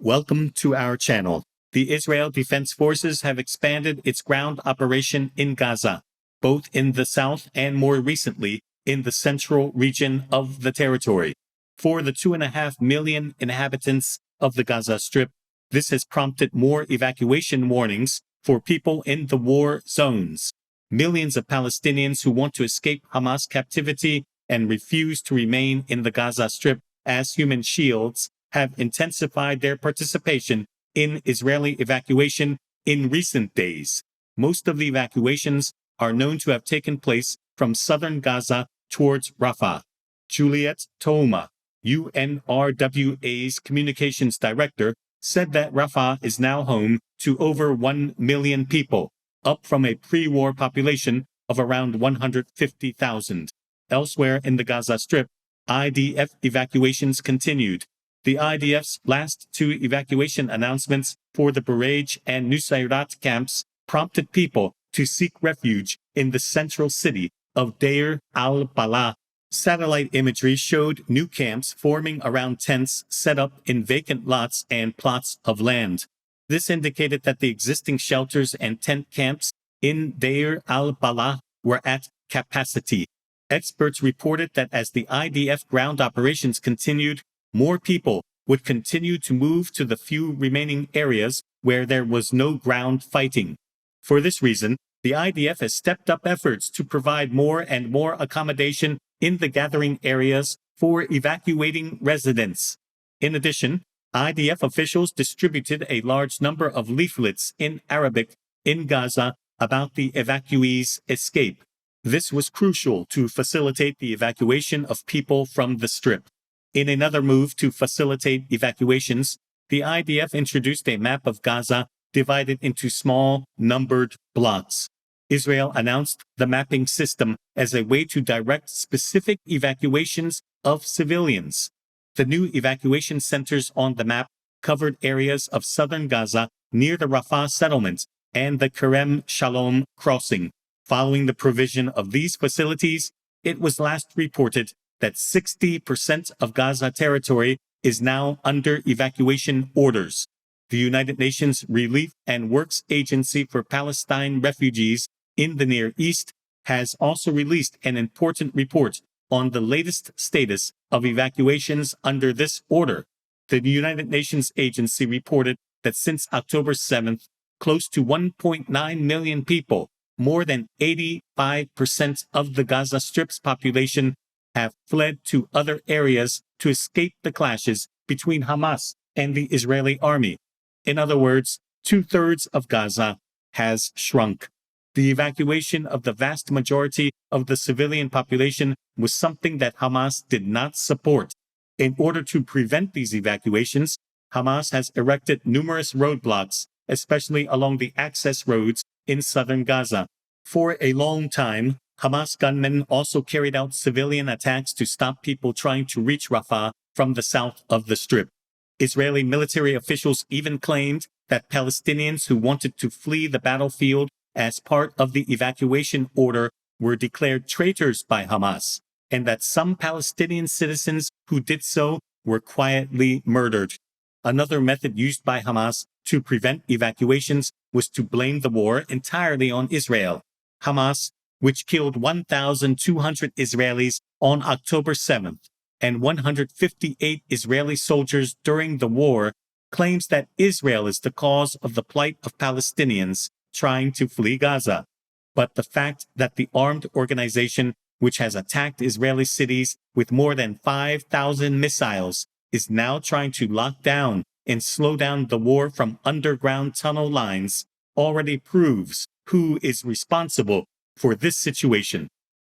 Welcome to our channel. The Israel Defense Forces have expanded its ground operation in Gaza, both in the south and more recently in the central region of the territory. For the 2.5 million inhabitants of the Gaza Strip, this has prompted more evacuation warnings for people in the war zones. Millions of Palestinians who want to escape Hamas captivity and refuse to remain in the Gaza Strip as human shields have intensified their participation in Israeli evacuation in recent days. Most of the evacuations are known to have taken place from southern Gaza towards Rafah. Juliet Touma, UNRWA's communications director, said that Rafah is now home to over 1 million people, up from a pre-war population of around 150,000. Elsewhere in the Gaza Strip, IDF evacuations continued. The IDF's last two evacuation announcements for the Bureij and Nusayrat camps prompted people to seek refuge in the central city of Deir al-Balah. Satellite imagery showed new camps forming around tents set up in vacant lots and plots of land. This indicated that the existing shelters and tent camps in Deir al-Balah were at capacity. Experts reported that as the IDF ground operations continued, more people would continue to move to the few remaining areas where there was no ground fighting. For this reason, the IDF has stepped up efforts to provide more and more accommodation in the gathering areas for evacuating residents. In addition, IDF officials distributed a large number of leaflets in Arabic in Gaza about the evacuees' escape. This was crucial to facilitate the evacuation of people from the Strip. In another move to facilitate evacuations, the IDF introduced a map of Gaza divided into small, numbered blocks. Israel announced the mapping system as a way to direct specific evacuations of civilians. The new evacuation centers on the map covered areas of southern Gaza near the Rafah settlement and the Kerem Shalom crossing. Following the provision of these facilities, it was last reported that 60% of Gaza territory is now under evacuation orders. The United Nations Relief and Works Agency for Palestine Refugees in the Near East has also released an important report on the latest status of evacuations under this order. The United Nations agency reported that since October 7th, close to 1.9 million people, more than 85% of the Gaza Strip's population, have fled to other areas to escape the clashes between Hamas and the Israeli army. In other words, 2/3 of Gaza has shrunk. The evacuation of the vast majority of the civilian population was something that Hamas did not support. In order to prevent these evacuations, Hamas has erected numerous roadblocks, especially along the access roads in southern Gaza. For a long time, Hamas gunmen also carried out civilian attacks to stop people trying to reach Rafah from the south of the Strip. Israeli military officials even claimed that Palestinians who wanted to flee the battlefield as part of the evacuation order were declared traitors by Hamas, and that some Palestinian citizens who did so were quietly murdered. Another method used by Hamas to prevent evacuations was to blame the war entirely on Israel. Hamas, which killed 1,200 Israelis on October 7th and 158 Israeli soldiers during the war, claims that Israel is the cause of the plight of Palestinians trying to flee Gaza. But the fact that the armed organization, which has attacked Israeli cities with more than 5,000 missiles, is now trying to lock down and slow down the war from underground tunnel lines, already proves who is responsible for this situation.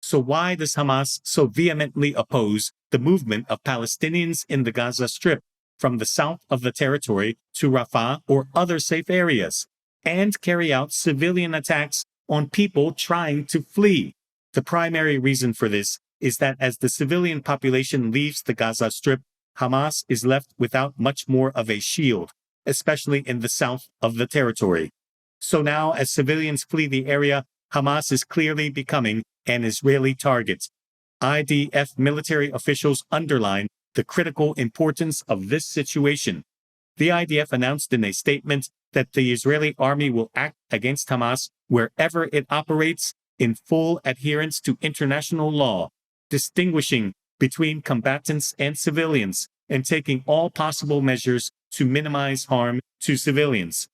So why does Hamas so vehemently oppose the movement of Palestinians in the Gaza Strip from the south of the territory to Rafah or other safe areas, and carry out civilian attacks on people trying to flee? The primary reason for this is that as the civilian population leaves the Gaza Strip, Hamas is left without much more of a shield, especially in the south of the territory. So now, as civilians flee the area, Hamas is clearly becoming an Israeli target. IDF military officials underline the critical importance of this situation. the IDF announced in a statement that the Israeli army will act against Hamas wherever it operates in full adherence to international law, distinguishing between combatants and civilians, and taking all possible measures to minimize harm to civilians.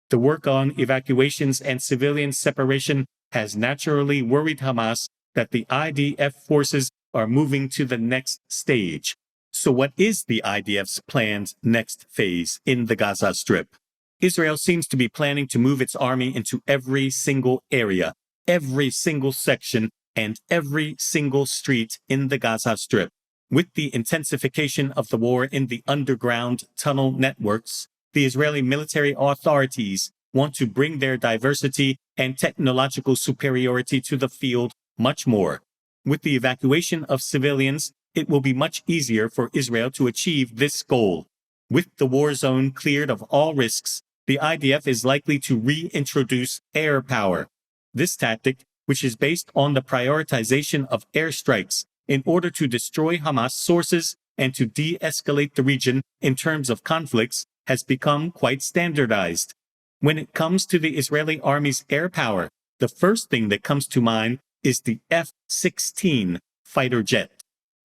The work on evacuations and civilian separation has naturally worried Hamas that the IDF forces are moving to the next stage. So what is the IDF's planned next phase in the Gaza Strip? Israel seems to be planning to move its army into every single area, every single section, and every single street in the Gaza Strip. With the intensification of the war in the underground tunnel networks, the Israeli military authorities want to bring their diversity and technological superiority to the field much more. With the evacuation of civilians, it will be much easier for Israel to achieve this goal. With the war zone cleared of all risks, the IDF is likely to reintroduce air power. This tactic, which is based on the prioritization of airstrikes in order to destroy Hamas sources and to de-escalate the region in terms of conflicts, has become quite standardized. When it comes to the Israeli army's air power, the first thing that comes to mind is the F-16 fighter jet.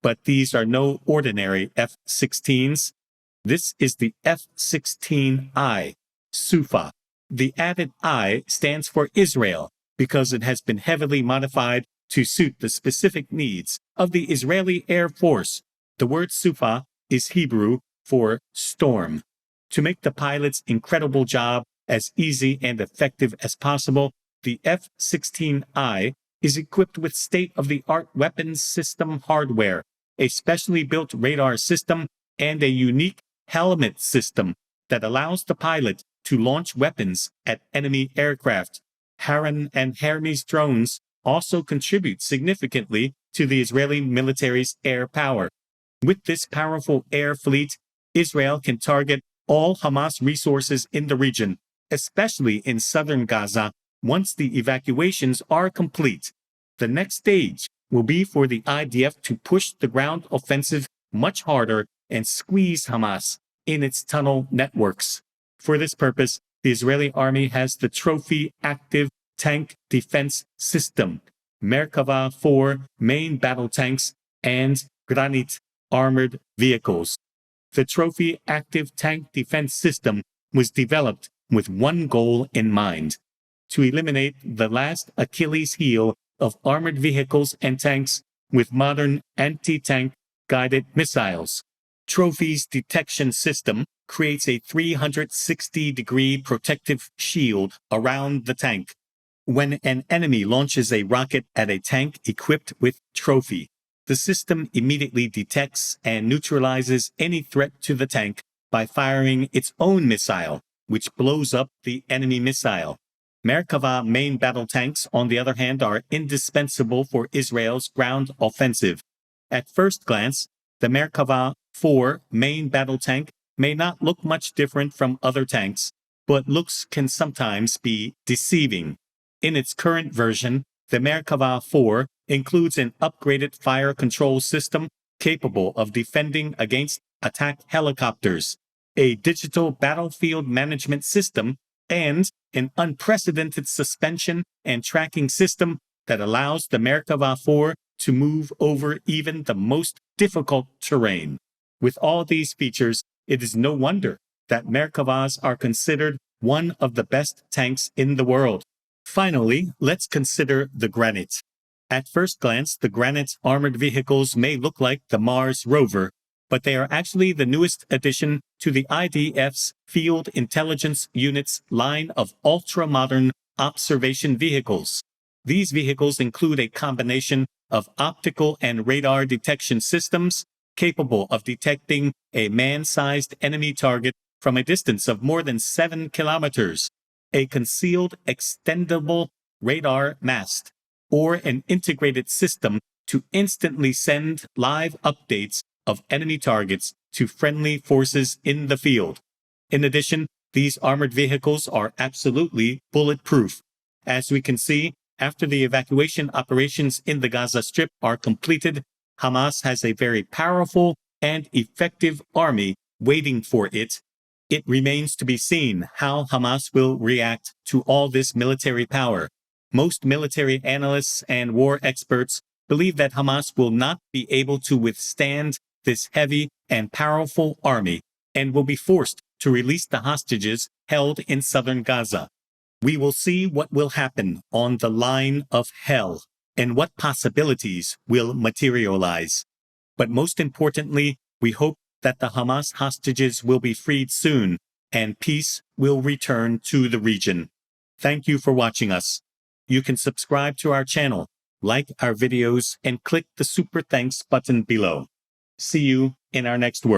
But these are no ordinary F-16s. This is the F-16I, Sufa. The added I stands for Israel because it has been heavily modified to suit the specific needs of the Israeli Air Force. The word Sufa is Hebrew for storm. To make the pilot's incredible job as easy and effective as possible, the F-16I is equipped with state-of-the-art weapons system hardware, a specially built radar system, and a unique helmet system that allows the pilot to launch weapons at enemy aircraft. Harran and Hermes drones also contribute significantly to the Israeli military's air power. With this powerful air fleet, Israel can target all Hamas resources in the region, especially in southern Gaza, once the evacuations are complete. The next stage will be for the IDF to push the ground offensive much harder and squeeze Hamas in its tunnel networks. For this purpose, the Israeli army has the Trophy Active Tank Defense System, Merkava 4 main battle tanks, and Granit armored vehicles. The Trophy Active Tank Defense System was developed with one goal in mind: to eliminate the last Achilles heel of armored vehicles and tanks with modern anti-tank guided missiles. Trophy's detection system creates a 360-degree protective shield around the tank. When an enemy launches a rocket at a tank equipped with Trophy, the system immediately detects and neutralizes any threat to the tank by firing its own missile, which blows up the enemy missile. Merkava main battle tanks, on the other hand, are indispensable for Israel's ground offensive. At first glance, the Merkava 4 main battle tank may not look much different from other tanks, but looks can sometimes be deceiving. In its current version, the Merkava 4 includes an upgraded fire control system capable of defending against attack helicopters, a digital battlefield management system, and an unprecedented suspension and tracking system that allows the Merkava 4 to move over even the most difficult terrain. With all these features, it is no wonder that Merkavas are considered one of the best tanks in the world. Finally, let's consider the Granit. At first glance, the Granit's armored vehicles may look like the Mars rover, but they are actually the newest addition to the IDF's Field Intelligence Unit's line of ultra-modern observation vehicles. These vehicles include a combination of optical and radar detection systems capable of detecting a man-sized enemy target from a distance of more than 7 kilometers, a concealed extendable radar mast, or an integrated system to instantly send live updates of enemy targets to friendly forces in the field. In addition, these armored vehicles are absolutely bulletproof. As we can see, after the evacuation operations in the Gaza Strip are completed, Hamas has a very powerful and effective army waiting for it It remains to be seen how Hamas will react to all this military power. Most military analysts and war experts believe that Hamas will not be able to withstand this heavy and powerful army and will be forced to release the hostages held in southern Gaza. We will see what will happen on the line of hell and what possibilities will materialize. But most importantly, we hope that the Hamas hostages will be freed soon and peace will return to the region. Thank you for watching us. You can subscribe to our channel, like our videos, and click the super thanks button below. See you in our next work.